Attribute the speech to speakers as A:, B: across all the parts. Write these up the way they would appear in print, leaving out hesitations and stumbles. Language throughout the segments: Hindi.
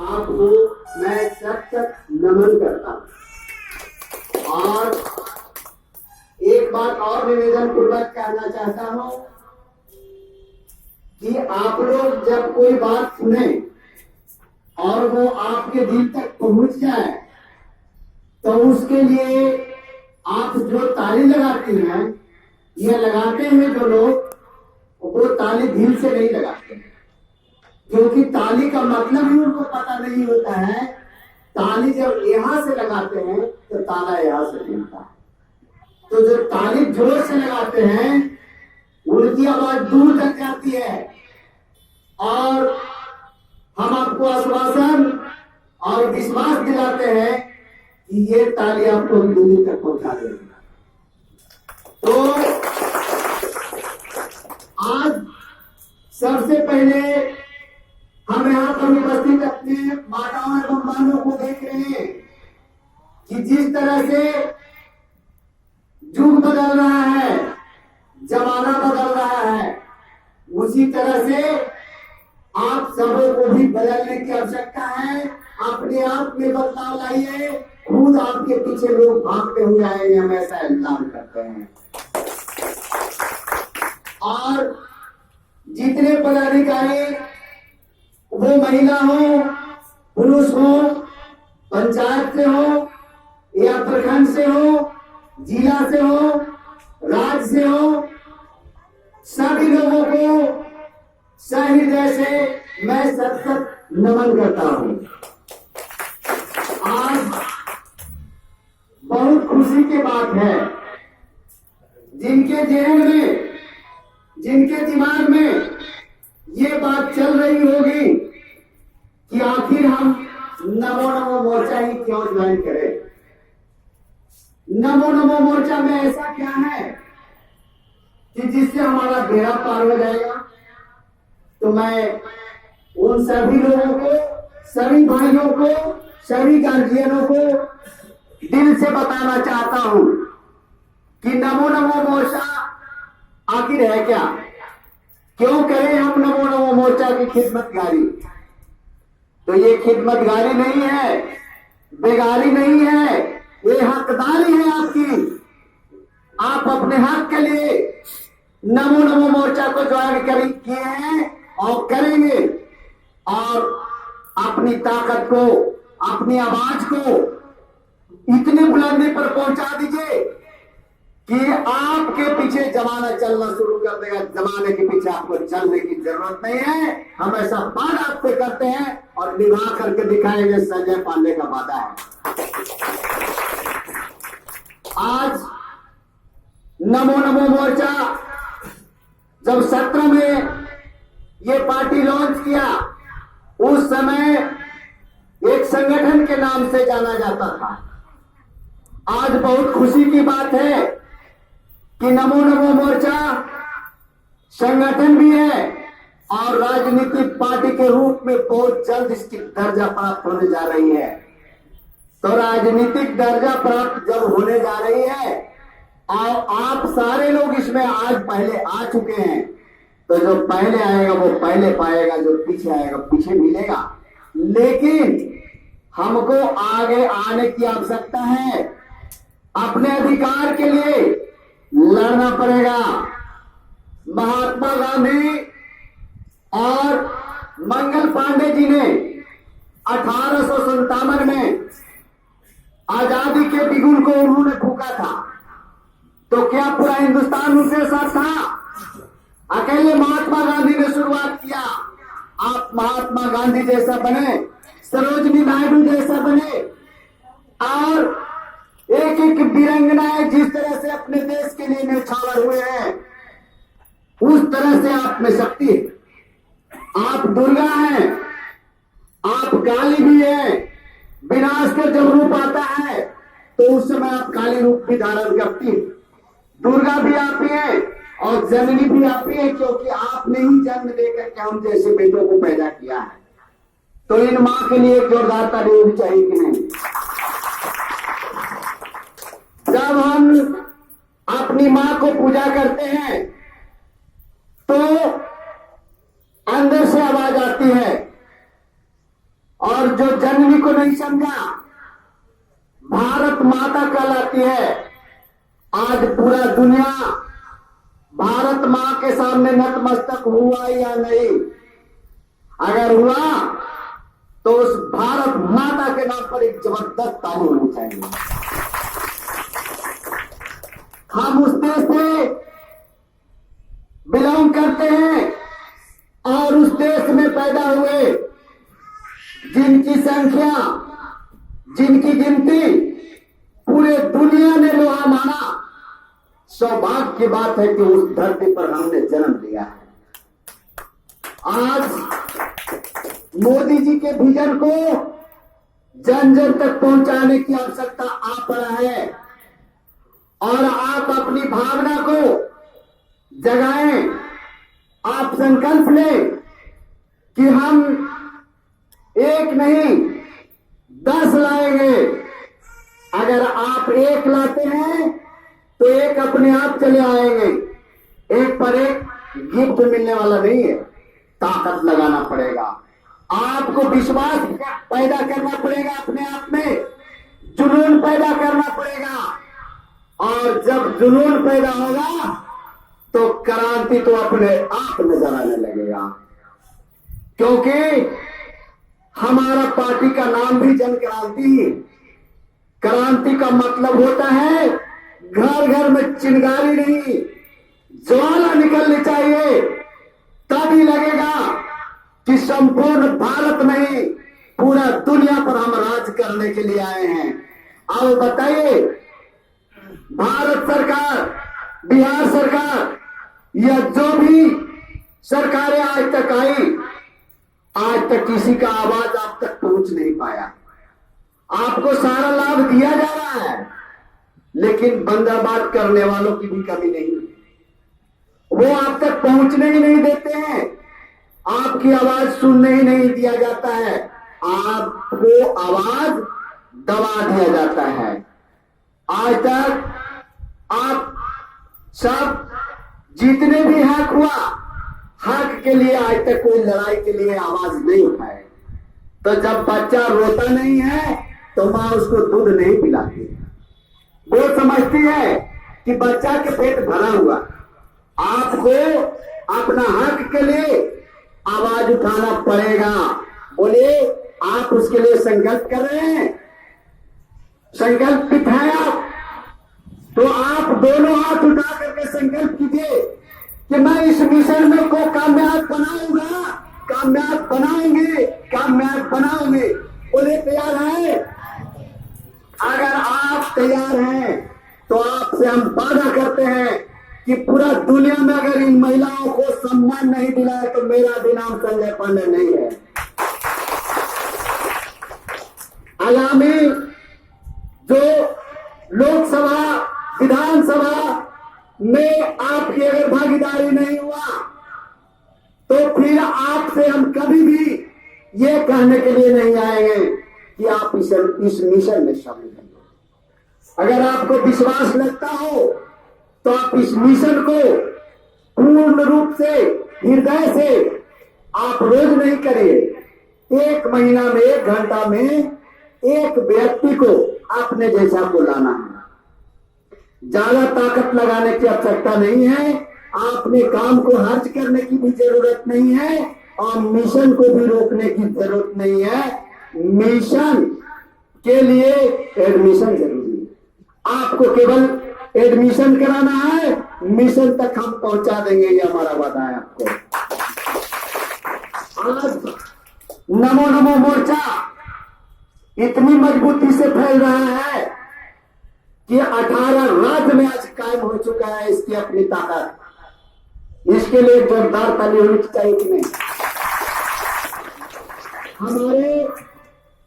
A: आपको मैं सख्त नमन करता हूं। और एक बात और निवेदन पूर्वक कहना चाहता हूं कि आप लोग जब कोई बात सुने और वो आपके दिल तक पहुंच जाए तो उसके लिए आप जो ताली लगाती हैं या लगाते हैं जो लोग, वो ताली दिल से नहीं लगाते हैं, क्योंकि ताली का मतलब ही उनको पता नहीं होता है। ताली जब यहां से लगाते हैं तो ताला यहां से खुलता है। तो जो ताली जोर से लगाते हैं उनकी आवाज दूर तक जाती है। और हम आपको आश्वासन और विश्वास दिलाते हैं कि ये ताली आपको दूर तक पहुंचा देगी। तो आज सबसे पहले हम यहाँ पर उपस्थित अपने माताओं एवं बहनों को देख रहे हैं कि जिस तरह से युग बदल रहा है, जमाना बदल रहा है, उसी तरह से आप सबों को भी बदलने की आवश्यकता है। अपने आप में बदलाव लाइए। खुद आपके पीछे लोग भागते हुए आएंगे, हम ऐसा ऐलान करते हैं। और जितने पदाधिकारी, वो महिला हो, पुरुष हो, पंचायत से हो या प्रखंड से हो, जिला से हो, राज्य से हो, सभी लोगों को सहृदय से मैं सत नमन करता हूं। आज बहुत खुशी की बात है, जिनके जहन में, जिनके दिमाग में ये बात चल रही होगी कि आखिर हम नमो नमो मोर्चा ही क्यों ज्वाइन करें। नमो नमो मोर्चा में ऐसा क्या है कि जिससे हमारा बेड़ा पार हो जाएगा। तो मैं उन सभी लोगों को, सभी भाइयों को, सभी गार्जियनों को दिल से बताना चाहता हूं कि नमो नमो मोर्चा आखिर है क्या, क्यों करें हम नमो नमो मोर्चा की खिदमतगारी। तो ये खिदमतगारी नहीं है, बेगारी नहीं है, ये हकदारी है आपकी। आप अपने हक के लिए नमो नमो मोर्चा को ज्वाइन किए हैं और करेंगे। और अपनी ताकत को, अपनी आवाज को इतनी बुलंदी पर पहुंचा दीजिए कि आपके पीछे जमाना चलना शुरू कर देगा। जमाने के पीछे आपको चलने की जरूरत नहीं है। हम ऐसा वादा आपसे करते हैं और निभा करके दिखाएंगे। संजय पांडे का वादा है। आज नमो नमो मोर्चा जब 17 में ये पार्टी लॉन्च किया, उस समय एक संगठन के नाम से जाना जाता था। आज बहुत खुशी की बात है कि नमो नमो मोर्चा संगठन भी है और राजनीतिक पार्टी के रूप में बहुत जल्द इसकी दर्जा प्राप्त होने जा रही है। तो राजनीतिक दर्जा प्राप्त जब होने जा रही है और आप सारे लोग इसमें आज पहले आ चुके हैं, तो जो पहले आएगा वो पहले पाएगा, जो पीछे आएगा पीछे मिलेगा। लेकिन हमको आगे आने की आवश्यकता है। अपने अधिकार के लिए लड़ना पड़ेगा। महात्मा गांधी और मंगल पांडे जी ने 1857 में आजादी के बिगुल को उन्होंने फूका था। तो क्या पूरा हिंदुस्तान उनके साथ था? अकेले महात्मा गांधी ने शुरुआत किया। आप महात्मा गांधी जैसा बने, सरोजिनी नायडू जैसा बने और एक एक वीरांगनाएं जिस तरह से अपने देश के लिए न्यौछावर हुए हैं, उस तरह से आप में शक्ति है। आप दुर्गा हैं, आप काली भी हैं। विनाश का जब रूप आता है तो उस समय आप काली रूप भी धारण करती है। दुर्गा भी आप ही है और जननी भी आप ही है, क्योंकि आपने ही जन्म देकर के हम जैसे बेटों को पैदा किया है। तो इन मां के लिए जोरदार ताली होनी चाहिए कि नहीं? जब हम अपनी मां को पूजा करते हैं तो अंदर से आवाज आती है और जो जननी को नहीं समझा, भारत माता कहलाती है। आज पूरा दुनिया भारत मां के सामने नतमस्तक हुआ या नहीं? अगर हुआ तो उस भारत माता के नाम पर एक जबरदस्त ताली होनी चाहिए। हम उस देश से बिलोंग करते हैं और उस देश में पैदा हुए, जिनकी संख्या, जिनकी गिनती पूरे दुनिया ने लोहा माना। सौभाग्य की बात है कि उस धरती पर हमने जन्म लिया है। आज मोदी जी के विजन को जन जन तक पहुंचाने की आवश्यकता आ पड़ा है और आप अपनी भावना को जगाएं। आप संकल्प लें कि हम एक नहीं 10 लाएंगे। अगर आप एक लाते हैं तो एक अपने आप चले आएंगे। एक पर एक गिफ्ट मिलने वाला नहीं है, ताकत लगाना पड़ेगा। आपको विश्वास पैदा करना पड़ेगा, अपने आप में जुनून पैदा करना पड़ेगा। और जब जुनून पैदा होगा तो क्रांति तो अपने आप नजर आने लगेगा। क्योंकि हमारा पार्टी का नाम भी जन क्रांति। क्रांति का मतलब होता है घर घर में चिंगारी नहीं, ज्वाला निकलनी चाहिए। तभी लगेगा कि संपूर्ण भारत नहीं, पूरा दुनिया पर हम राज करने के लिए आए हैं। अब बताइए, भारत सरकार, बिहार सरकार या जो भी सरकारें आज तक आई, आज तक किसी का आवाज आप तक पहुंच नहीं पाया। आपको सारा लाभ दिया जा रहा है, लेकिन बंदरबाद करने वालों की भी कमी नहीं। वो आप तक पहुंचने ही नहीं देते हैं, आपकी आवाज सुनने ही नहीं दिया जाता है, आपको आवाज दबा दिया जाता है। आज तक आप सब जितने भी हक हुआ, हक के लिए आज तक कोई लड़ाई के लिए आवाज नहीं उठाए। तो जब बच्चा रोता नहीं है तो मां उसको दूध नहीं पिलाती। वो समझती है कि बच्चा के पेट भरा हुआ। आपको अपना हक के लिए आवाज उठाना पड़ेगा। बोलिए, आप उसके लिए संकल्प कर रहे हैं? संकल्पित है आप? तो आप दोनों हाथ उठा करके संकल्प कीजिए कि मैं इस मिशन में को कामयाब बनाऊंगा, कामयाब बनाएंगे, कामयाब बनाओगे। बोले, तैयार है? अगर आप तैयार हैं तो आपसे हम वादा करते हैं कि पूरा दुनिया में अगर इन महिलाओं को सम्मान नहीं दिलाए तो मेरा भी नाम संजय पांडे नहीं है। आगामी जो लोकसभा, विधानसभा में आपकी अगर भागीदारी नहीं हुआ तो फिर आपसे हम कभी भी ये कहने के लिए नहीं आएंगे कि आप इस मिशन में शामिल हैं। अगर आपको विश्वास लगता हो तो आप इस मिशन को पूर्ण रूप से, हृदय से आप रोज नहीं करिए। 1 महीना में 1 घंटा में एक व्यक्ति को अपने जैसा को लाना है। ज्यादा ताकत लगाने की आवश्यकता नहीं है, आपने काम को हर्ज करने की भी जरूरत नहीं है और मिशन को भी रोकने की जरूरत नहीं है। मिशन के लिए एडमिशन जरूरी है। आपको केवल एडमिशन कराना है, मिशन तक हम पहुंचा देंगे, ये हमारा वादा है आपको। आज नमो नमो मोर्चा इतनी मजबूती से फैल रहा है कि 18 राज्य में आज कायम हो चुका है इसकी अपनी ताकत। इसके लिए जोरदार ताली होनी चाहिए कि नहीं? हमारे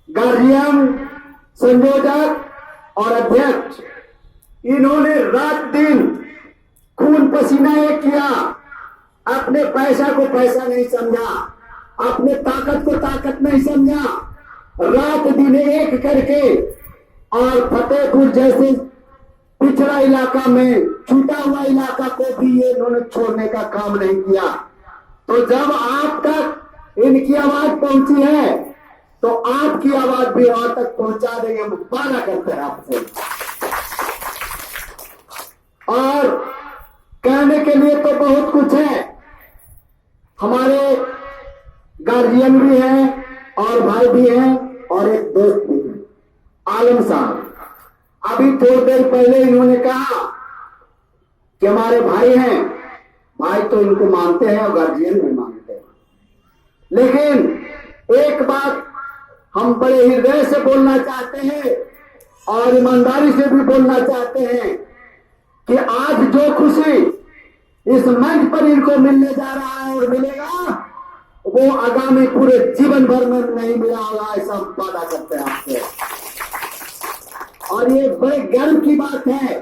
A: गार्जियन, संयोजक और अध्यक्ष, इन्होंने रात दिन खून पसीना एक किया। अपने पैसा को पैसा नहीं समझा, अपने ताकत को ताकत नहीं समझा। रात दिन एक करके और फतेहपुर जैसे पिछड़ा इलाका में, छूटा हुआ इलाका को भी ये इन्होंने छोड़ने का काम नहीं किया। तो जब आप तक इनकी आवाज पहुंची है तो आपकी आवाज भी वहां तक पहुंचा देंगे, हम वादा करते हैं आपसे। और कहने के लिए तो बहुत कुछ है, हमारे गार्जियन भी हैं और भाई भी हैं और एक दोस्त भी है, आलम साहब। अभी थोड़ी देर पहले इन्होंने कहा कि हमारे भाई हैं, भाई तो इनको मानते हैं और गार्जियन भी मानते हैं, लेकिन एक बात हम बड़े हृदय से बोलना चाहते हैं और ईमानदारी से भी बोलना चाहते हैं कि आज जो खुशी इस मंच पर इनको मिलने जा रहा है और मिलेगा, वो आगामी पूरे जीवन भर में नहीं मिला होगा, ऐसा हम वादा करते हैं आपसे। और ये बड़े गर्व की बात है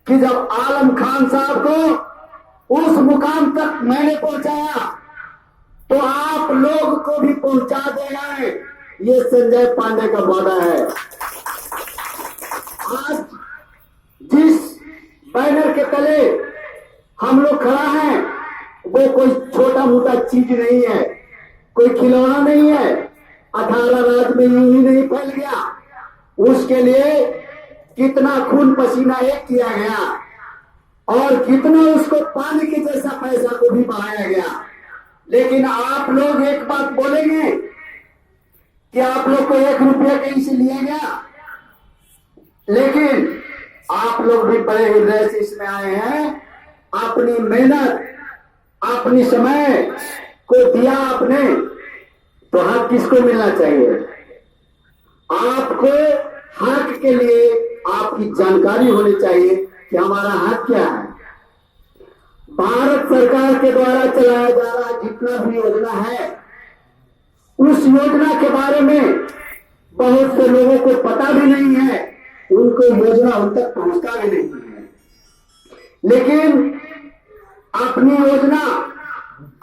A: कि जब आलम खान साहब को उस मुकाम तक मैंने पहुंचाया, तो आप लोग को भी पहुंचा देना, ये संजय पांडे का वादा है। आज जिस बैनर के तले हम लोग खड़ा हैं, वो कोई छोटा मोटा चीज नहीं है, कोई खिलौना नहीं है। 18 राज्य में यूं ही नहीं फैल गया, उसके लिए कितना खून पसीना एक किया गया और कितना उसको पानी के जैसा पैसा को भी बढ़ाया गया। लेकिन आप लोग एक बात बोलेंगे कि आप लोग को 1 रुपया कहीं से लिया गया, लेकिन आप लोग भी बड़े हृदय से इसमें आए हैं, अपनी मेहनत अपनी समय को दिया आपने, तो हक किसको मिलना चाहिए? आपको हक के लिए आपकी जानकारी होनी चाहिए कि हमारा हक क्या है। भारत सरकार के द्वारा चलाया जा रहा जितना भी योजना है, उस योजना के बारे में बहुत से लोगों को पता भी नहीं है, उनको योजना उन तक पहुंचता भी नहीं है। लेकिन अपनी योजना,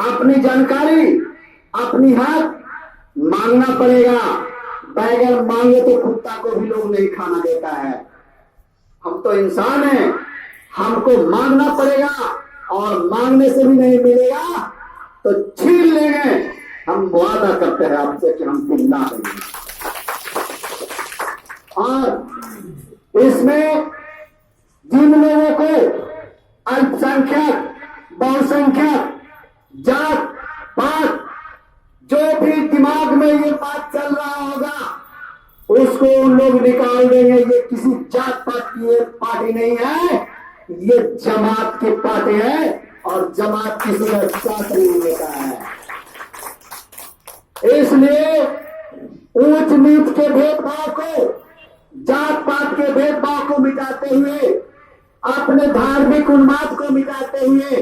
A: अपनी जानकारी, अपनी हक मांगना पड़ेगा। बैगन मांगे तो कुत्ता को भी लोग नहीं खाना देता है। हम तो इंसान हैं, हमको मांगना पड़ेगा और मांगने से भी नहीं मिलेगा तो छीन लेंगे। हम वादा करते हैं आपसे कि हम चिल्ला देंगे। और इसमें जिन लोगों को अल्पसंख्यक, बहुसंख्यक, जात पात, जो भी दिमाग में ये बात चल रहा होगा, उसको उन लोग निकाल देंगे। ये किसी जात पात की पार्टी नहीं है, ये जमात की पार्टी है और जमात किसी का साथ नहीं लेता है। इसलिए ऊंच नीच के भेदभाव को, जात पात के भेदभाव को मिटाते हुए, अपने धार्मिक उन्माद को मिटाते हुए,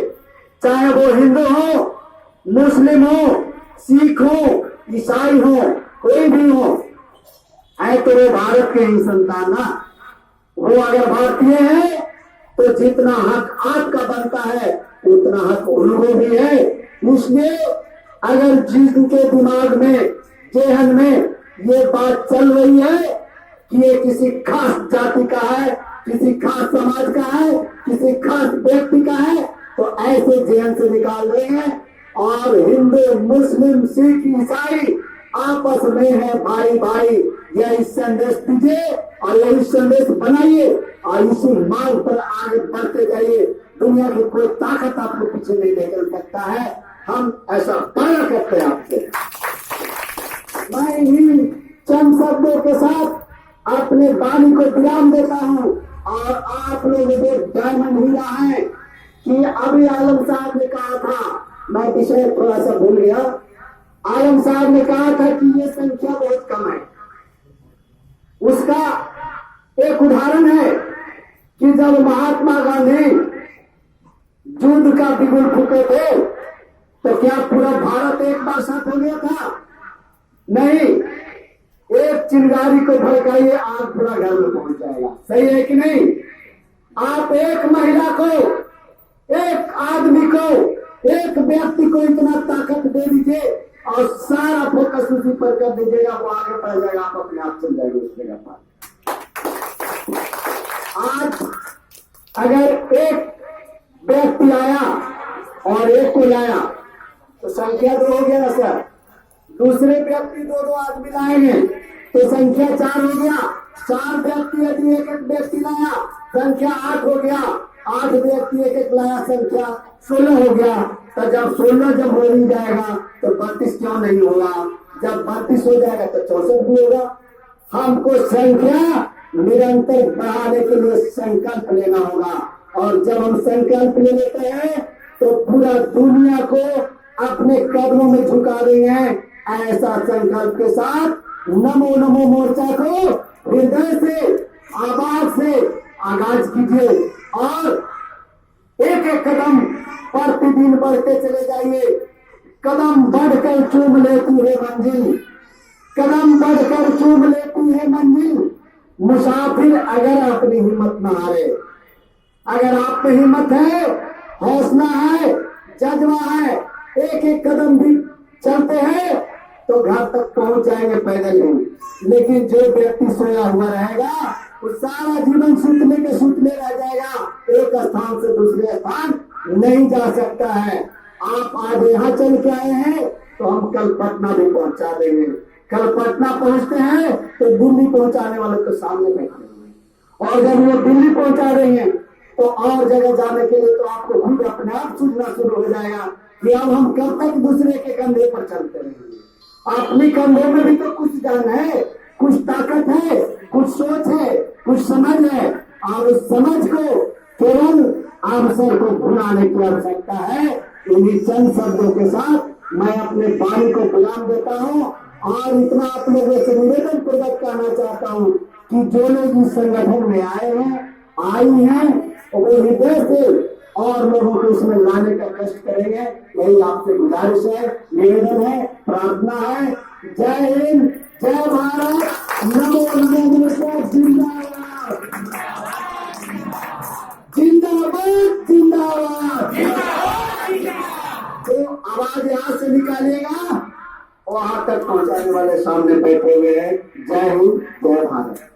A: चाहे वो हिंदू हो, मुस्लिम हो, सिख हो, ईसाई हो, कोई भी हो, है तो वो भारत के ही संतान ना। वो अगर भारतीय है तो जितना हक आपका बनता है उतना हक उनको भी है। इसलिए अगर जिनके दिमाग में, जेहन में ये बात चल रही है कि ये किसी खास जाति का है, किसी खास समाज का है, किसी खास व्यक्ति का है, तो ऐसे जेहन से निकाल रहे हैं। और हिंदू, मुस्लिम, सिख, ईसाई आपस में है भाई भाई, यही संदेश दीजिए और यही संदेश बनाइए और इसी मार्ग पर आगे बढ़ते जाइए। दुनिया की कोई ताकत आपको पीछे नहीं लेकर सकता है। हम ऐसा वादा करते हैं आपसे। मैं ही चंद शब्दों के साथ अपने वाणी को विराम देता हूँ और आप लोग जो डायमंड हीरा है कि अभी आलम साहब ने कहा था, मैं विषय थोड़ा सा भूल गया, आलम साहब ने कहा था कि ये संख्या बहुत कम है। उसका एक उदाहरण है कि जब महात्मा गांधी युद्ध का बिगुल फूके थे तो क्या पूरा भारत एक बार साथ हो गया था? नहीं, एक चिंगारी को भड़काइए, आग पूरा घर में पहुंच जाएगा। सही है कि नहीं? आप एक महिला को, एक आदमी को, एक व्यक्ति को इतना ताकत दे दीजिए और सारा फोकस उसी पर कर दीजिएगा, वो आगे बढ़ जाएगा, आप अपने आप चल जाएंगे उस जगह पर। आज अगर एक व्यक्ति आया और एक को लाया तो संख्या 2 हो गया ना सर? दूसरे व्यक्ति दो दो आदमी लाएंगे तो संख्या 4 हो गया। 4 व्यक्ति यदि एक एक व्यक्ति लाया संख्या 8 हो गया। 8 व्यक्ति एक एक लाया संख्या 16 हो गया। तो जब 16 जब हो ही जाएगा तो 32 क्यों नहीं होगा? जब 32 हो जाएगा तो 64 भी होगा। हमको संख्या निरंतर बढ़ाने के लिए संकल्प लेना होगा। और जब हम संकल्प ले लेते हैं तो पूरा दुनिया को अपने कदमों में झुका रहे हैं। ऐसा संकल्प के साथ नमो नमो मोर्चा को हृदय से आवाज से आगाज कीजिए और एक एक कदम प्रतिदिन बढ़ते चले जाइए। कदम बढ़कर चूम लेती है मंजिल, कदम बढ़कर चूम लेती है मंजिल। मुसाफिर अगर अपनी हिम्मत न हारे, अगर आप में हिम्मत है, हौसला है, जज्बा है, एक एक कदम भी चलते हैं तो घर तक पहुंच जाएंगे पैदल ही। लेकिन जो व्यक्ति सोया हुआ रहेगा वो सारा जीवन सुतले के सुतले रह जाएगा, एक स्थान से दूसरे स्थान नहीं जा सकता है। आप आज यहाँ चल के आए हैं तो हम कल पटना भी पहुंचा देंगे। कल पटना पहुंचते हैं तो दिल्ली पहुंचाने वाले तो सामने बैठे हुए, और जब वो दिल्ली पहुंचा रहे हैं तो और जगह जाने के लिए तो आपको खुद अपने आप सूझना शुरू हो जाएगा कि अब हम कब तक दूसरे के कंधे पर चलते रहेंगे। अपने कंधे में भी तो कुछ जान है, कुछ ताकत है, कुछ सोच है, कुछ समझ है, और उस समझ को केवल अवसर को भुलाने की आवश्यकता है। इन्हीं चंद शब्दों के साथ मैं अपने वाणी को विराम देता हूँ और इतना आप लोगों से निवेदन पूर्वक कहना चाहता हूँ कि जो लोग इस संगठन में आए हैं, आई हैं, वो हृदय से और लोगों को इसमें लाने का कष्ट करेंगे। यही आपसे गुजारिश है, निवेदन है, प्रार्थना है। जय हिंद, जय भारत, नमो नमो मोर्चा जिंदाबाद, जिंदाबाद, जिंदाबाद। तो आवाज यहाँ से निकालिएगा, वहां तक पहुंचाने वाले सामने बैठे हुए हैं। जय हिंद, जय भारत।